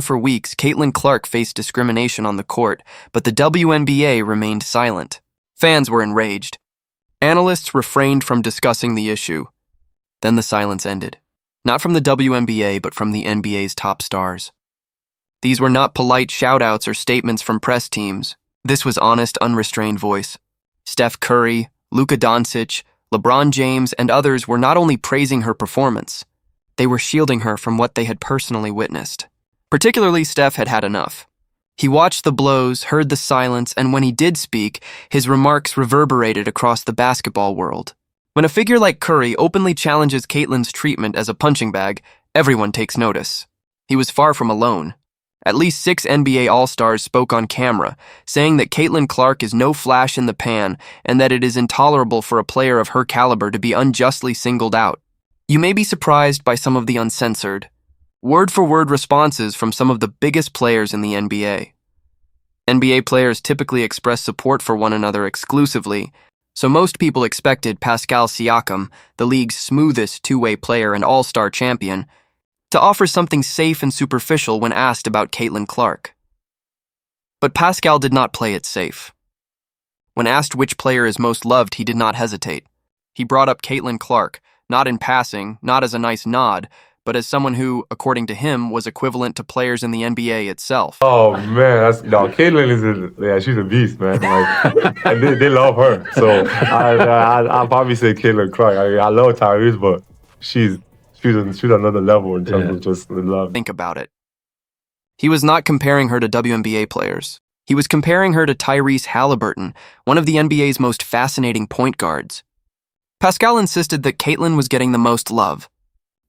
For weeks, Caitlin Clark faced discrimination on the court, but the WNBA remained silent. Fans were enraged. Analysts refrained from discussing the issue. Then the silence ended. Not from the WNBA, but from the NBA's top stars. These were not polite shout-outs or statements from press teams. This was honest, unrestrained voice. Steph Curry, Luka Doncic, LeBron James, and others were not only praising her performance, they were shielding her from what they had personally witnessed. Particularly, Steph had had enough. He watched the blows, heard the silence, and when he did speak, his remarks reverberated across the basketball world. When a figure like Curry openly challenges Caitlin's treatment as a punching bag, everyone takes notice. He was far from alone. At least 6 NBA All-Stars spoke on camera, saying that Caitlin Clark is no flash in the pan and that it is intolerable for a player of her caliber to be unjustly singled out. You may be surprised by some of the uncensored, word-for-word responses from some of the biggest players in the NBA. NBA players typically express support for one another exclusively, so most people expected Pascal Siakam, the league's smoothest two-way player and all-star champion, to offer something safe and superficial when asked about Caitlin Clark. But Pascal did not play it safe. When asked which player is most loved, he did not hesitate. He brought up Caitlin Clark, not in passing, not as a nice nod, but as someone who, according to him, was equivalent to players in the NBA itself. Oh man, Caitlin she's a beast, man. Like, and they love her. So I'll probably say Caitlin Clark. I love Tyrese, but she's another level in terms of just the love. Think about it. He was not comparing her to WNBA players. He was comparing her to Tyrese Haliburton, one of the NBA's most fascinating point guards. Pascal insisted that Caitlin was getting the most love.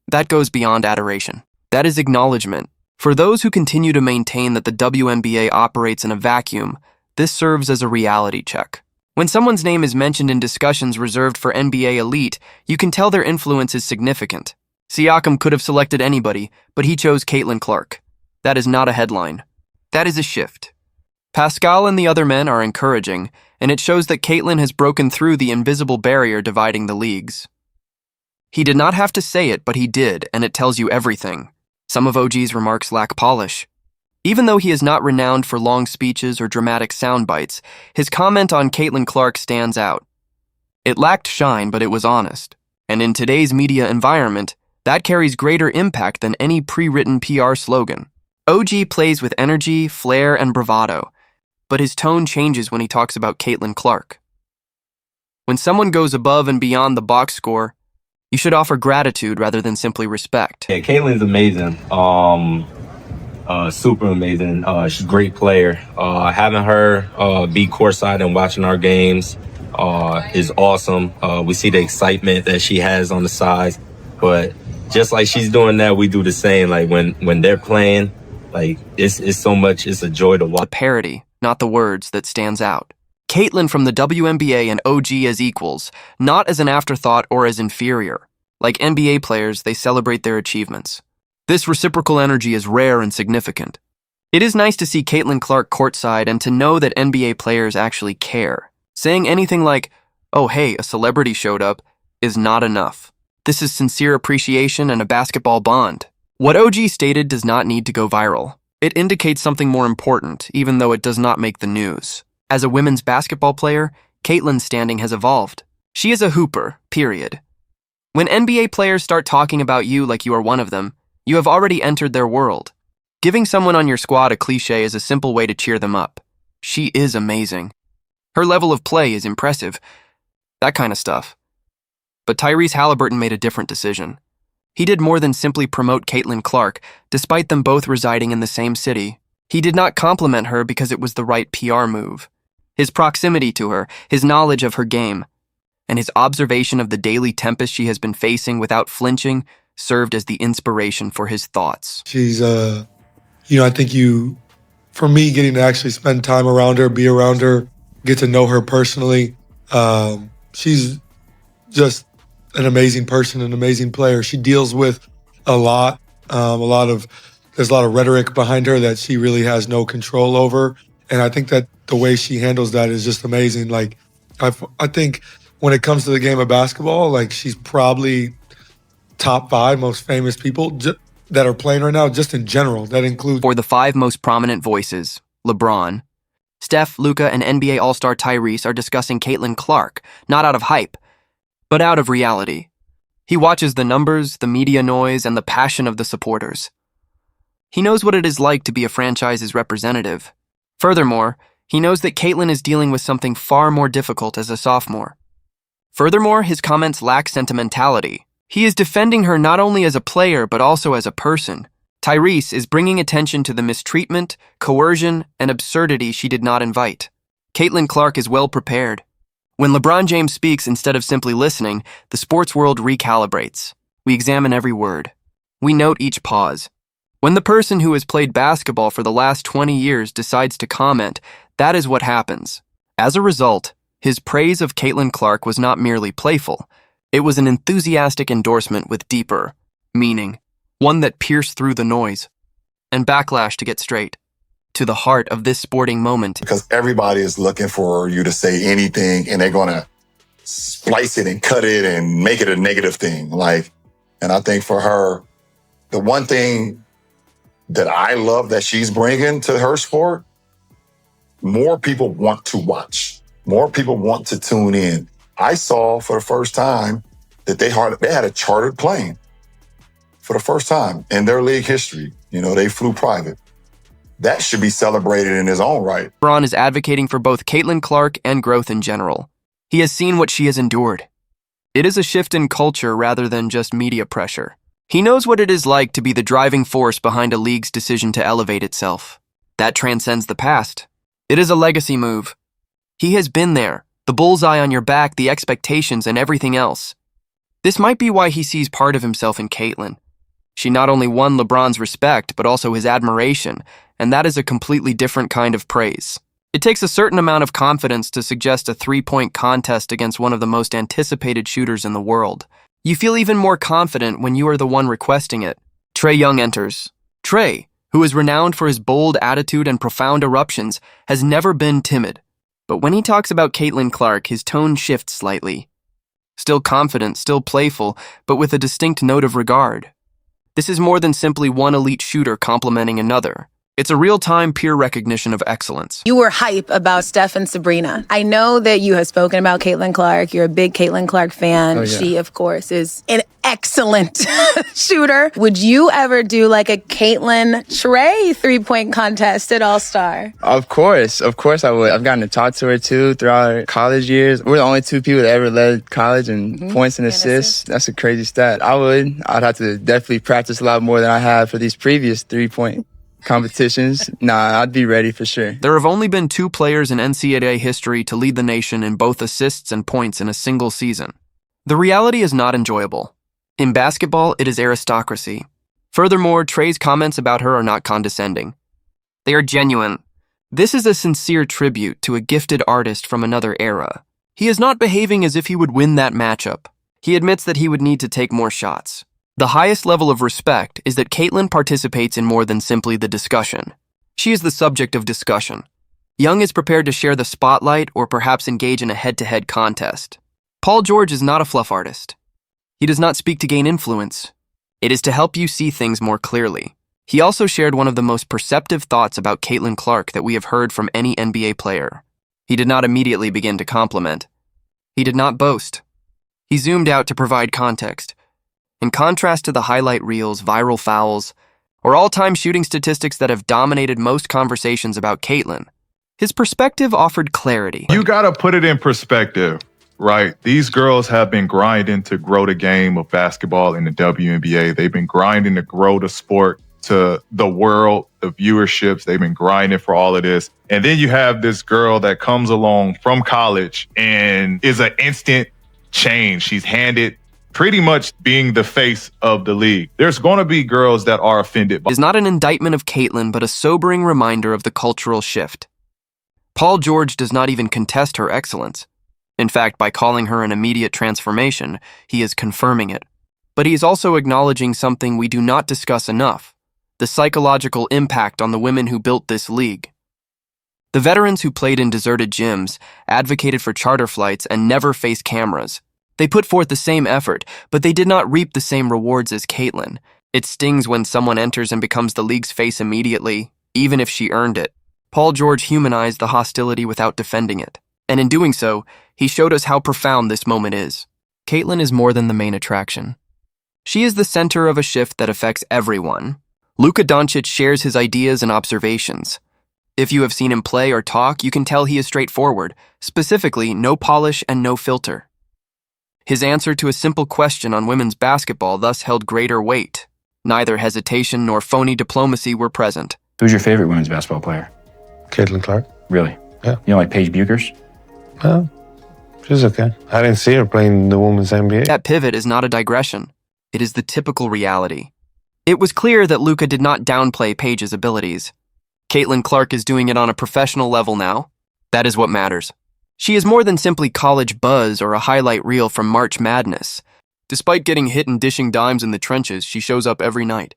That goes beyond adoration. That is acknowledgement. For those who continue to maintain that the WNBA operates in a vacuum, this serves as a reality check. When someone's name is mentioned in discussions reserved for NBA elite, you can tell their influence is significant. Siakam could have selected anybody, but he chose Caitlin Clark. That is not a headline. That is a shift. Pascal and the other men are encouraging, and it shows that Caitlin has broken through the invisible barrier dividing the leagues. He did not have to say it, but he did, and it tells you everything. Some of OG's remarks lack polish. Even though he is not renowned for long speeches or dramatic sound bites, his comment on Caitlin Clark stands out. It lacked shine, but it was honest. And in today's media environment, that carries greater impact than any pre-written PR slogan. OG plays with energy, flair, and bravado, but his tone changes when he talks about Caitlin Clark. When someone goes above and beyond the box score, you should offer gratitude rather than simply respect. Yeah, Caitlin's amazing. Super amazing. She's a great player. Having her be courtside and watching our games is awesome. We see the excitement that she has on the sides, but just like she's doing that, we do the same. Like when they're playing, like it's so much. It's a joy to watch. The parody, not the words, that stands out. Caitlin from the WNBA and OG as equals, not as an afterthought or as inferior. Like NBA players, they celebrate their achievements. This reciprocal energy is rare and significant. It is nice to see Caitlin Clark courtside and to know that NBA players actually care. Saying anything like, "Oh hey, a celebrity showed up," is not enough. This is sincere appreciation and a basketball bond. What OG stated does not need to go viral. It indicates something more important, even though it does not make the news. As a women's basketball player, Caitlin's standing has evolved. She is a hooper, period. When NBA players start talking about you like you are one of them, you have already entered their world. Giving someone on your squad a cliche is a simple way to cheer them up. She is amazing. Her level of play is impressive. That kind of stuff. But Tyrese Haliburton made a different decision. He did more than simply promote Caitlin Clark, despite them both residing in the same city. He did not compliment her because it was the right PR move. His proximity to her, his knowledge of her game, and his observation of the daily tempest she has been facing without flinching served as the inspiration for his thoughts. She's, I think for me, getting to actually spend time around her, be around her, get to know her personally, she's just an amazing person, an amazing player. She deals with a lot. There's a lot of rhetoric behind her that she really has no control over. And I think that the way she handles that is just amazing. Like, I think when it comes to the game of basketball, like, she's probably top 5 most famous people. that are playing right now, just in general. That includes For the 5 most prominent voices, LeBron, Steph, Luka, and NBA All-Star Tyrese are discussing Caitlin Clark, not out of hype, but out of reality. He watches the numbers, the media noise, and the passion of the supporters. He knows what it is like to be a franchise's representative. Furthermore, he knows that Caitlin is dealing with something far more difficult as a sophomore. Furthermore, his comments lack sentimentality. He is defending her not only as a player, but also as a person. Tyrese is bringing attention to the mistreatment, coercion, and absurdity she did not invite. Caitlin Clark is well prepared. When LeBron James speaks instead of simply listening, the sports world recalibrates. We examine every word. We note each pause. When the person who has played basketball for the last 20 years decides to comment, that is what happens. As a result, his praise of Caitlin Clark was not merely playful. It was an enthusiastic endorsement with deeper meaning, one that pierced through the noise. And backlash, to get straight to the heart of this sporting moment. Because everybody is looking for you to say anything, and they're going to splice it and cut it and make it a negative thing. And I think for her, the one thing that I love that she's bringing to her sport, more people want to watch. More people want to tune in. I saw for the first time that they had a chartered plane for the first time in their league history. They flew private. That should be celebrated in his own right. LeBron is advocating for both Caitlin Clark and growth in general. He has seen what she has endured. It is a shift in culture rather than just media pressure. He knows what it is like to be the driving force behind a league's decision to elevate itself. That transcends the past. It is a legacy move. He has been there, the bullseye on your back, the expectations, and everything else. This might be why he sees part of himself in Caitlin. She not only won LeBron's respect, but also his admiration, and that is a completely different kind of praise. It takes a certain amount of confidence to suggest a 3-point contest against one of the most anticipated shooters in the world. You feel even more confident when you are the one requesting it. Trey Young enters. Trey, who is renowned for his bold attitude and profound eruptions, has never been timid. But when he talks about Caitlin Clark, his tone shifts slightly. Still confident, still playful, but with a distinct note of regard. This is more than simply one elite shooter complimenting another. It's a real-time peer recognition of excellence. You were hype about Steph and Sabrina. I know that you have spoken about Caitlin Clark. You're a big Caitlin Clark fan. Oh, yeah. She, of course, is an excellent shooter. Would you ever do like a Caitlin Trae 3-point contest at All-Star? Of course I would. I've gotten to talk to her too throughout her college years. We're the only 2 people that ever led college in points and assists. That's a crazy stat. I'd have to definitely practice a lot more than I have for these previous 3-point competitions. I'd be ready for sure. There have only been 2 players in NCAA history to lead the nation in both assists and points in a single season. The reality is not enjoyable. In basketball, it is aristocracy. Furthermore, Trey's comments about her are not condescending. They are genuine. This is a sincere tribute to a gifted artist from another era. He is not behaving as if he would win that matchup. He admits that he would need to take more shots. The highest level of respect is that Caitlin participates in more than simply the discussion. She is the subject of discussion. Young is prepared to share the spotlight or perhaps engage in a head-to-head contest. Paul George is not a fluff artist. He does not speak to gain influence. It is to help you see things more clearly. He also shared one of the most perceptive thoughts about Caitlin Clark that we have heard from any NBA player. He did not immediately begin to compliment. He did not boast. He zoomed out to provide context. In contrast to the highlight reels, viral fouls, or all-time shooting statistics that have dominated most conversations about Caitlin, his perspective offered clarity. You gotta put it in perspective, right? These girls have been grinding to grow the game of basketball in the WNBA. They've been grinding to grow the sport to the world, the viewerships. They've been grinding for all of this. And then you have this girl that comes along from college and is an instant change. She's handed pretty much being the face of the league. There's going to be girls that are offended. It is not an indictment of Caitlin, but a sobering reminder of the cultural shift. Paul George does not even contest her excellence. In fact, by calling her an immediate transformation, he is confirming it. But he is also acknowledging something we do not discuss enough: the psychological impact on the women who built this league. The veterans who played in deserted gyms, advocated for charter flights, and never faced cameras. They put forth the same effort, but they did not reap the same rewards as Caitlin. It stings when someone enters and becomes the league's face immediately, even if she earned it. Paul George humanized the hostility without defending it. And in doing so, he showed us how profound this moment is. Caitlin is more than the main attraction. She is the center of a shift that affects everyone. Luka Doncic shares his ideas and observations. If you have seen him play or talk, you can tell he is straightforward, specifically no polish and no filter. His answer to a simple question on women's basketball thus held greater weight. Neither hesitation nor phony diplomacy were present. Who's your favorite women's basketball player? Caitlin Clark. Really? Yeah. You don't like Paige Buchers? No, she's okay. I didn't see her playing the women's NBA. That pivot is not a digression. It is the typical reality. It was clear that Luka did not downplay Paige's abilities. Caitlin Clark is doing it on a professional level now. That is what matters. She is more than simply college buzz or a highlight reel from March Madness. Despite getting hit and dishing dimes in the trenches, she shows up every night.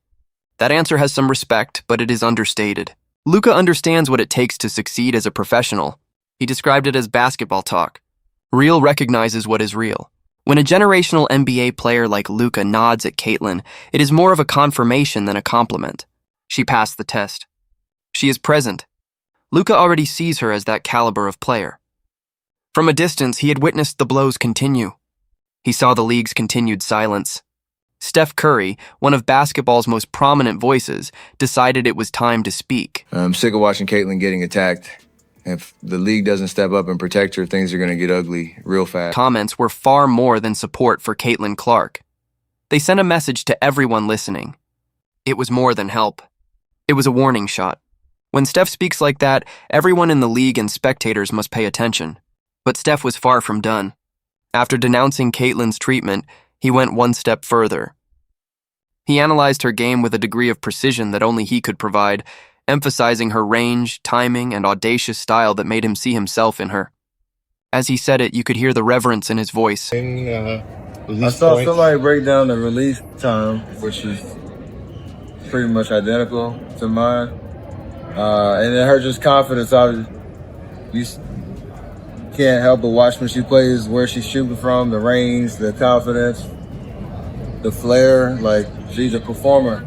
That answer has some respect, but it is understated. Luka understands what it takes to succeed as a professional. He described it as basketball talk. Real recognizes what is real. When a generational NBA player like Luka nods at Caitlin, it is more of a confirmation than a compliment. She passed the test. She is present. Luka already sees her as that caliber of player. From a distance, he had witnessed the blows continue. He saw the league's continued silence. Steph Curry, one of basketball's most prominent voices, decided it was time to speak. I'm sick of watching Caitlin getting attacked. If the league doesn't step up and protect her, things are going to get ugly real fast. Comments were far more than support for Caitlin Clark. They sent a message to everyone listening. It was more than help. It was a warning shot. When Steph speaks like that, everyone in the league and spectators must pay attention. But Steph was far from done. After denouncing Caitlin's treatment, he went one step further. He analyzed her game with a degree of precision that only he could provide, emphasizing her range, timing, and audacious style that made him see himself in her. As he said it, you could hear the reverence in his voice. I saw somebody break down the release time, which is pretty much identical to mine. And it hurt just confidence. You can't help but watch when she plays, where she's shooting from, the range, the confidence, the flair. Like, she's a performer.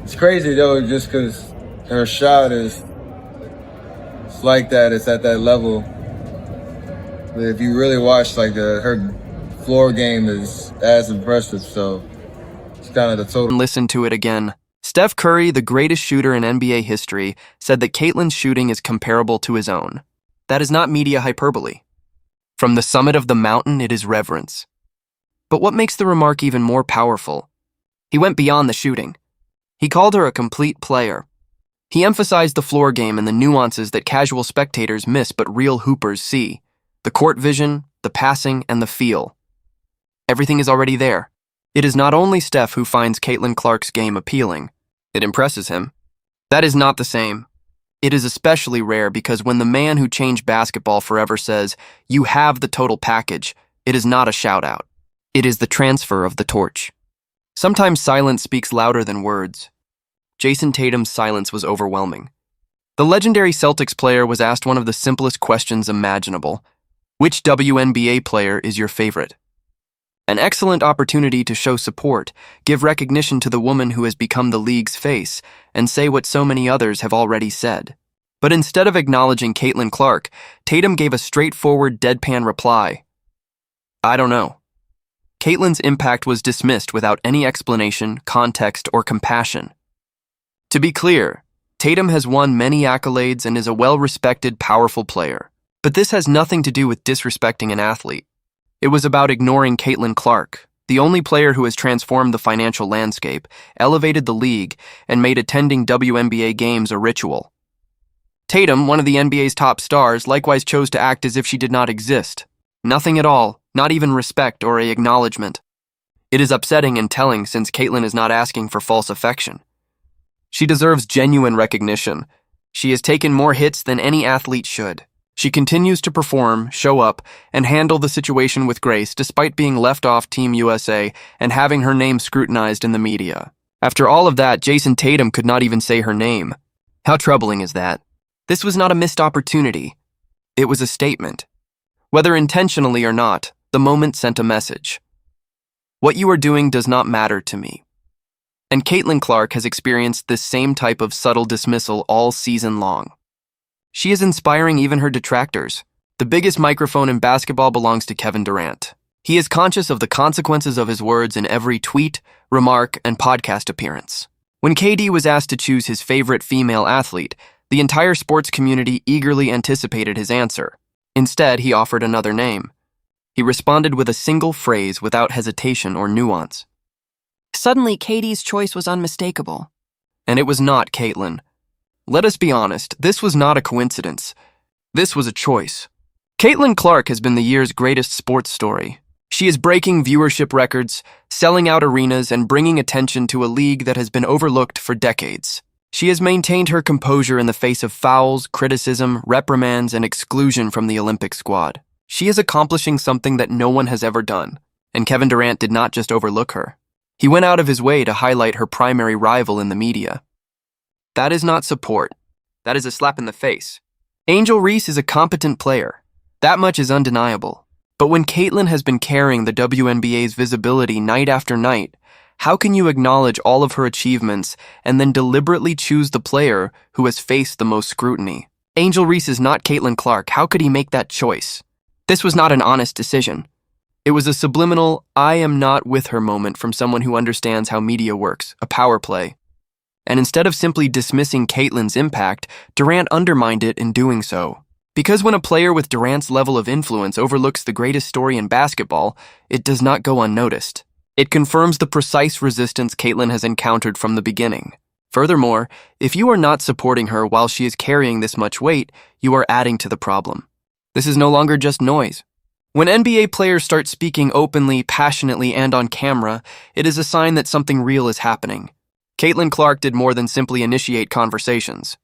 It's crazy though, just because her shot is like that. It's at that level. But if you really watch, like, her floor game is as impressive. So it's kind of the total. Listen to it again. Steph Curry, the greatest shooter in NBA history, said that Caitlin's shooting is comparable to his own. That is not media hyperbole. From the summit of the mountain, it is reverence. But what makes the remark even more powerful? He went beyond the shooting. He called her a complete player. He emphasized the floor game and the nuances that casual spectators miss but real hoopers see. The court vision, the passing, and the feel. Everything is already there. It is not only Steph who finds Caitlin Clark's game appealing. It impresses him. That is not the same. It is especially rare because when the man who changed basketball forever says, "You have the total package," it is not a shout-out. It is the transfer of the torch. Sometimes silence speaks louder than words. Jayson Tatum's silence was overwhelming. The legendary Celtics player was asked one of the simplest questions imaginable. Which WNBA player is your favorite? An excellent opportunity to show support, give recognition to the woman who has become the league's face, and say what so many others have already said. But instead of acknowledging Caitlin Clark, Tatum gave a straightforward, deadpan reply. I don't know. Caitlin's impact was dismissed without any explanation, context, or compassion. To be clear, Tatum has won many accolades and is a well-respected, powerful player. But this has nothing to do with disrespecting an athlete. It was about ignoring Caitlin Clark, the only player who has transformed the financial landscape, elevated the league, and made attending WNBA games a ritual. Tatum, one of the NBA's top stars, likewise chose to act as if she did not exist. Nothing at all, not even respect or an acknowledgement. It is upsetting and telling since Caitlin is not asking for false affection. She deserves genuine recognition. She has taken more hits than any athlete should. She continues to perform, show up, and handle the situation with grace despite being left off Team USA and having her name scrutinized in the media. After all of that, Jayson Tatum could not even say her name. How troubling is that? This was not a missed opportunity. It was a statement. Whether intentionally or not, the moment sent a message. What you are doing does not matter to me. And Caitlin Clark has experienced this same type of subtle dismissal all season long. She is inspiring even her detractors. The biggest microphone in basketball belongs to Kevin Durant. He is conscious of the consequences of his words in every tweet, remark, and podcast appearance. When KD was asked to choose his favorite female athlete, the entire sports community eagerly anticipated his answer. Instead, he offered another name. He responded with a single phrase without hesitation or nuance. Suddenly, KD's choice was unmistakable. And it was not Caitlin. Let us be honest, this was not a coincidence. This was a choice. Caitlin Clark has been the year's greatest sports story. She is breaking viewership records, selling out arenas, and bringing attention to a league that has been overlooked for decades. She has maintained her composure in the face of fouls, criticism, reprimands, and exclusion from the Olympic squad. She is accomplishing something that no one has ever done, and Kevin Durant did not just overlook her. He went out of his way to highlight her primary rival in the media. That is not support. That is a slap in the face. Angel Reese is a competent player. That much is undeniable. But when Caitlin has been carrying the WNBA's visibility night after night, how can you acknowledge all of her achievements and then deliberately choose the player who has faced the most scrutiny? Angel Reese is not Caitlin Clark. How could he make that choice? This was not an honest decision. It was a subliminal, I am not with her moment from someone who understands how media works, a power play. And instead of simply dismissing Caitlin's impact, Durant undermined it in doing so. Because when a player with Durant's level of influence overlooks the greatest story in basketball, it does not go unnoticed. It confirms the precise resistance Caitlin has encountered from the beginning. Furthermore, if you are not supporting her while she is carrying this much weight, you are adding to the problem. This is no longer just noise. When NBA players start speaking openly, passionately, and on camera, it is a sign that something real is happening. Caitlin Clark did more than simply initiate conversations.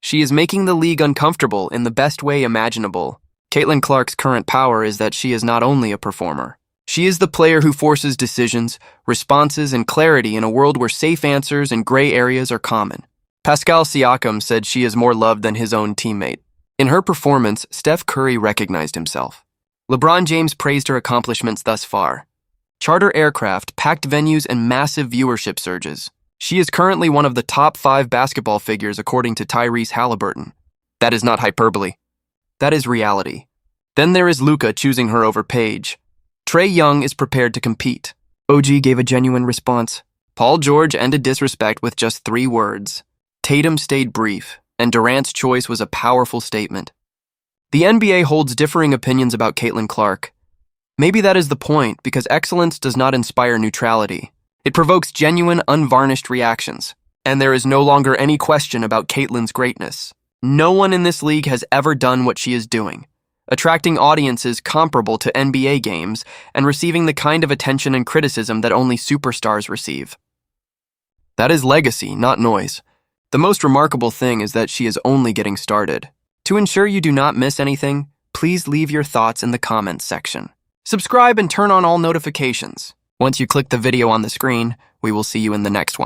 She is making the league uncomfortable in the best way imaginable. Caitlin Clark's current power is that she is not only a performer. She is the player who forces decisions, responses, and clarity in a world where safe answers and gray areas are common. Pascal Siakam said she is more loved than his own teammate. In her performance, Steph Curry recognized himself. LeBron James praised her accomplishments thus far. Charter aircraft, packed venues, and massive viewership surges. She is currently one of the top 5 basketball figures according to Tyrese Haliburton. That is not hyperbole. That is reality. Then there is Luka choosing her over Paige. Trey Young is prepared to compete. OG gave a genuine response. Paul George ended disrespect with just 3 words. Tatum stayed brief, and Durant's choice was a powerful statement. The NBA holds differing opinions about Caitlin Clark. Maybe that is the point, because excellence does not inspire neutrality. It provokes genuine, unvarnished reactions. And there is no longer any question about Caitlin's greatness. No one in this league has ever done what she is doing, attracting audiences comparable to NBA games and receiving the kind of attention and criticism that only superstars receive. That is legacy, not noise. The most remarkable thing is that she is only getting started. To ensure you do not miss anything, please leave your thoughts in the comments section. Subscribe and turn on all notifications. Once you click the video on the screen, we will see you in the next one.